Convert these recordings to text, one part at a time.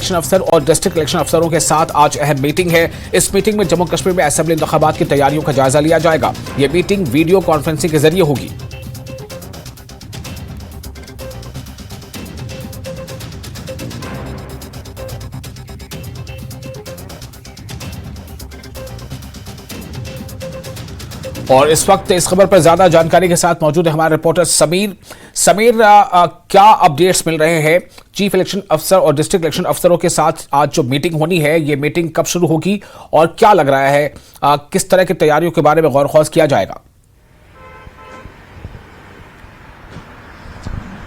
Election अफसर और district election अफसरों के साथ आज अहम मीटिंग है। इस मीटिंग में जम्मू कश्मीर में असेंबली इंतखाबात की तैयारियों का जायजा लिया जाएगा। यह मीटिंग वीडियो कॉन्फ्रेंसिंग के जरिए होगी। और इस वक्त इस खबर पर ज्यादा जानकारी के साथ मौजूद है हमारे रिपोर्टर समीर। क्या अपडेट्स मिल रहे हैं चीफ इलेक्शन अफसर और डिस्ट्रिक्ट इलेक्शन अफसरों के साथ आज जो मीटिंग होनी है, ये मीटिंग कब शुरू होगी और क्या लग रहा है किस तरह की तैयारियों के बारे में गौर खौज किया जाएगा?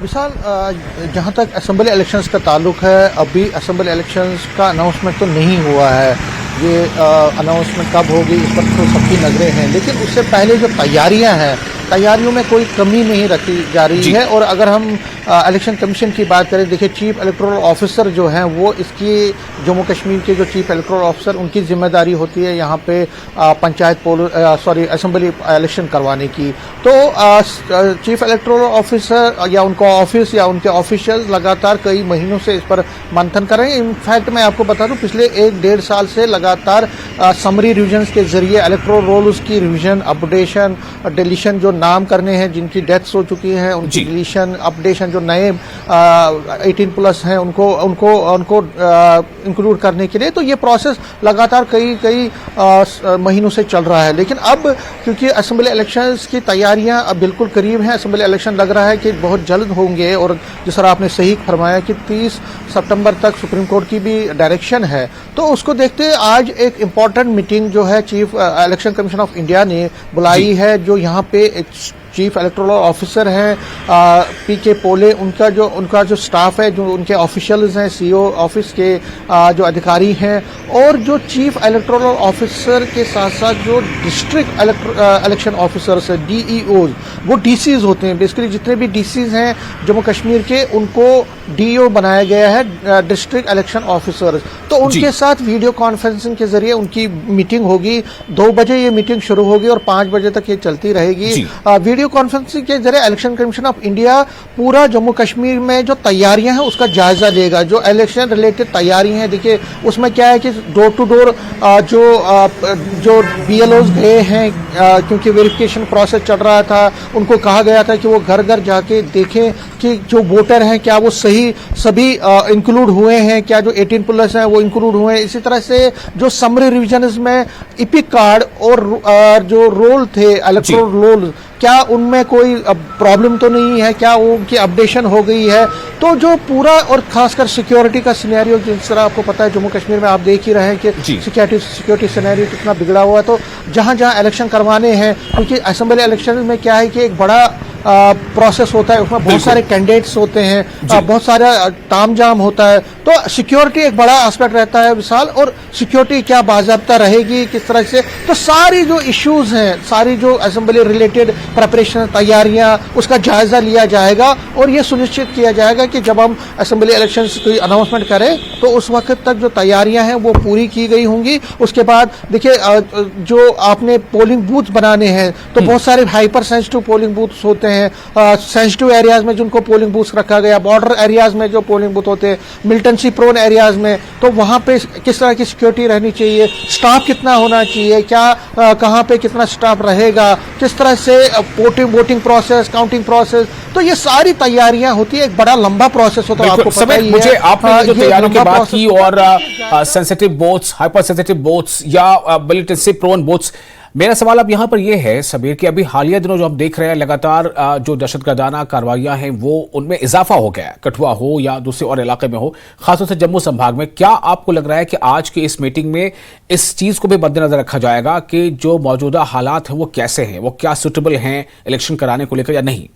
विशाल, जहां तक असेंबली इलेक्शंस का ताल्लुक है, अभी असेंबली इलेक्शंस का अनाउंसमेंट तो नहीं हुआ है। ये अनाउंसमेंट कब होगी इस पर तो सबकी नज़रें हैं, लेकिन उससे पहले जो तैयारियां हैं, तैयारियों में कोई कमी नहीं रखी जा रही है। और अगर हम इलेक्शन कमीशन की बात करें, देखिए चीफ इलेक्टोरल ऑफिसर जो हैं वो इसकी जम्मू कश्मीर के जो चीफ इलेक्टोरल ऑफिसर, उनकी जिम्मेदारी होती है यहाँ पे असेंबली इलेक्शन करवाने की। तो चीफ इलेक्टोरल ऑफिसर या उनका ऑफिस या उनके ऑफिशियल्स लगातार कई महीनों से इस पर मंथन कर रहे हैं। इनफैक्ट मैं आपको बता दूं, पिछले 1-1.5 साल से लगातार समरी रिविजन्स के जरिए इलेक्टोरल रोल्स की रिविजन, अपडेशन, डिलीशन, जो नाम करने हैं जिनकी डेथ्स हो चुकी हैं उनकी डिलीशन, अपडेशन, जो नए 18+ हैं उनको इंक्लूड करने के लिए। तो ये प्रोसेस लगातार कई महीनों से चल रहा है। लेकिन अब क्योंकि असेंबली इलेक्शंस की तैयारियां अब बिल्कुल करीब हैं, असेंबली इलेक्शन लग रहा है कि बहुत जल्द होंगे, और जिस तरह आपने सही फरमाया कि 30 सितंबर तक सुप्रीम कोर्ट की भी डायरेक्शन है, तो उसको देखते आज एक इम्पॉर्टेंट मीटिंग जो है chief election commission of India ने बुलाई है। जो यहाँ पे चीफ इलेक्टोरल ऑफिसर हैं पीके पोले, उनका जो स्टाफ है, जो उनके ऑफिशियल्स हैं, सीओ ऑफिस के जो अधिकारी हैं, और जो चीफ इलेक्टोरल ऑफिसर के साथ साथ जो डिस्ट्रिक्ट इलेक्शन ऑफिसर्स हैं, DEOs, वो DCs होते हैं। बेसिकली जितने भी DCs हैं जम्मू कश्मीर के, उनको DO बनाया गया है, डिस्ट्रिक्ट इलेक्शन ऑफिसर्स। तो उनके साथ वीडियो कॉन्फ्रेंसिंग के जरिए उनकी मीटिंग होगी। 2 बजे ये मीटिंग शुरू होगी और 5 बजे तक ये चलती रहेगी। वीडियो कॉन्फ्रेंसिंग के जरिए इलेक्शन कमीशन ऑफ इंडिया पूरा जम्मू कश्मीर में जो तैयारियां हैं उसका जायजा लेगा। जो इलेक्शन रिलेटेड तैयारी हैं, देखिए उसमें क्या है कि डोर टू डोर जो BLOs गए हैं, क्योंकि वेरिफिकेशन प्रोसेस चल रहा था, उनको कहा गया था कि वो घर घर जाके देखें कि जो वोटर हैं क्या वो सभी इंक्लूड हुए हैं, क्या जो 18+ हैं वो इंक्लूड हुए हैं। इसी तरह से जो समरी रिविजन में इपिक कार्ड और जो रोल थे इलेक्टोरल रोल, क्या उनमें कोई प्रॉब्लम तो नहीं है, क्या उनकी अपडेशन हो गई है। तो जो पूरा, और खासकर सिक्योरिटी का सिनेरियो, जिस तरह आपको पता है जम्मू कश्मीर में आप देख ही रहे हैं कि सिक्योरिटी सिनेरियो कितना बिगड़ा हुआ है। तो जहां जहां इलेक्शन करवाने हैं, क्योंकि असेंबली इलेक्शन में क्या है कि एक बड़ा प्रोसेस होता है, उसमें बहुत सारे कैंडिडेट्स होते हैं, बहुत सारा तामझाम होता है, तो सिक्योरिटी एक बड़ा एस्पेक्ट रहता है विशाल। और सिक्योरिटी क्या बाज़ाब्ता रहेगी, किस तरह से, तो सारी जो इश्यूज हैं, सारी जो असेंबली रिलेटेड प्रिपरेशन, तैयारियां, उसका जायजा लिया जाएगा। और ये सुनिश्चित किया जाएगा कि जब हम असेंबली इलेक्शन की अनाउंसमेंट करें तो उस वक्त तक जो तैयारियां हैं वो पूरी की गई होंगी। उसके बाद देखिए जो आपने पोलिंग बूथ बनाने हैं, तो बहुत सारे हाइपर सेंसिटिव पोलिंग बूथ्स होते हैं, सेंसिटिव एरियाज में जिनको पोलिंग बूथ रखा गया, बॉर्डर एरियाज में जो पोलिंग बूथ होते हैं, मिलिटेंसी प्रोन एरियाज में, तो वहां पे किस तरह की सिक्योरिटी रहनी चाहिए, स्टाफ कितना होना चाहिए, क्या कहां पे कितना स्टाफ रहेगा, किस तरह से वोटिंग प्रोसेस, काउंटिंग प्रोसेस, तो ये सारी तैयारियां होती है। एक बड़ा लंबा प्रोसेस होता है, आपको पता ही है। मुझे आपने जो तैयारियों की बात की और sensitive booths, hyper sensitive booths या मिलिटेंसी प्रोन बूथ्स, मेरा सवाल अब यहां पर यह है सबीर कि अभी हालिया दिनों जो हम देख रहे हैं लगातार जो दहशतगर्दाना कार्रवाइयां हैं वो उनमें इजाफा हो गया है, कठुआ हो या दूसरे और इलाके में हो, खासतौर से जम्मू संभाग में। क्या आपको लग रहा है कि आज की इस मीटिंग में इस चीज को भी मद्देनजर रखा जाएगा कि जो मौजूदा हालात हैं वो कैसे हैं, वो क्या सुटेबल हैं इलेक्शन कराने को लेकर या नहीं?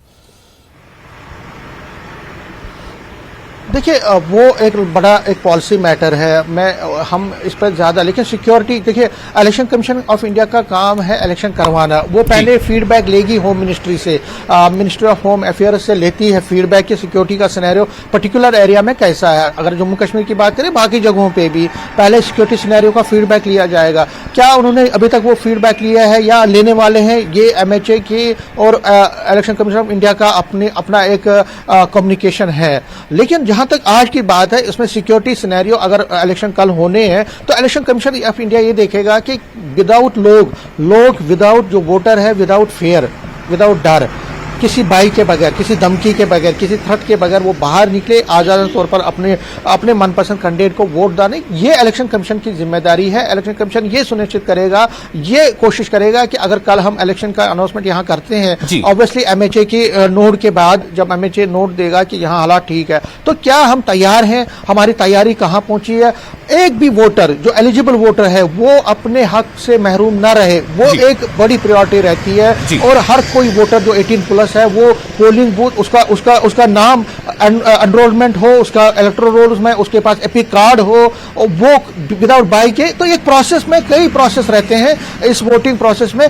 देखिए वो एक बड़ा एक पॉलिसी मैटर है, हम इस पर ज़्यादा, लेकिन सिक्योरिटी, देखिए इलेक्शन कमीशन ऑफ इंडिया का काम है इलेक्शन करवाना। वो पहले फीडबैक लेगी होम मिनिस्ट्री से, मिनिस्ट्री ऑफ होम अफेयर्स से लेती है फीडबैक कि सिक्योरिटी का सिनेरियो पर्टिकुलर एरिया में कैसा है। अगर जम्मू कश्मीर की बात करें, बाकी जगहों पर भी पहले सिक्योरिटी सिनेरियो का फीडबैक लिया जाएगा। क्या उन्होंने अभी तक वो फीडबैक लिया है या लेने वाले हैं, ये MHA की और इलेक्शन कमीशन ऑफ इंडिया का अपना एक कम्युनिकेशन है। लेकिन जहाँ जहां तक आज की बात है, इसमें सिक्योरिटी सिनेरियो अगर इलेक्शन कल होने हैं तो इलेक्शन कमीशन ऑफ इंडिया ये देखेगा कि विदाउट लोग विदाउट जो वोटर है, विदाउट फेयर, विदाउट डर, किसी बाई के बगैर, किसी धमकी के बगैर, किसी थ्रेट के बगैर वो बाहर निकले, आजाद तौर पर अपने मनपसंद कैंडिडेट को वोट डालें। ये इलेक्शन कमीशन की जिम्मेदारी है। इलेक्शन कमीशन ये सुनिश्चित करेगा, ये कोशिश करेगा कि अगर कल हम इलेक्शन का अनाउंसमेंट यहाँ करते हैं, ऑब्वियसली एमएचए की नोट के बाद जब एमएचए नोट देगा कि यहाँ हालात ठीक है, तो क्या हम तैयार हैं, हमारी तैयारी कहाँ पहुंची है। एक भी वोटर जो एलिजिबल वोटर है वो अपने हक से महरूम न रहे, वो एक बड़ी प्रायोरिटी रहती है। और हर कोई वोटर जो 18 प्लस है वो पोलिंग बूथ उसका नाम एनरोलमेंट हो, उसका इलेक्टोरल रोल उसमें उसके पास एपिक कार्ड हो, और वो विदाउट बाई के। तो एक प्रोसेस में कई प्रोसेस रहते हैं इस वोटिंग प्रोसेस में।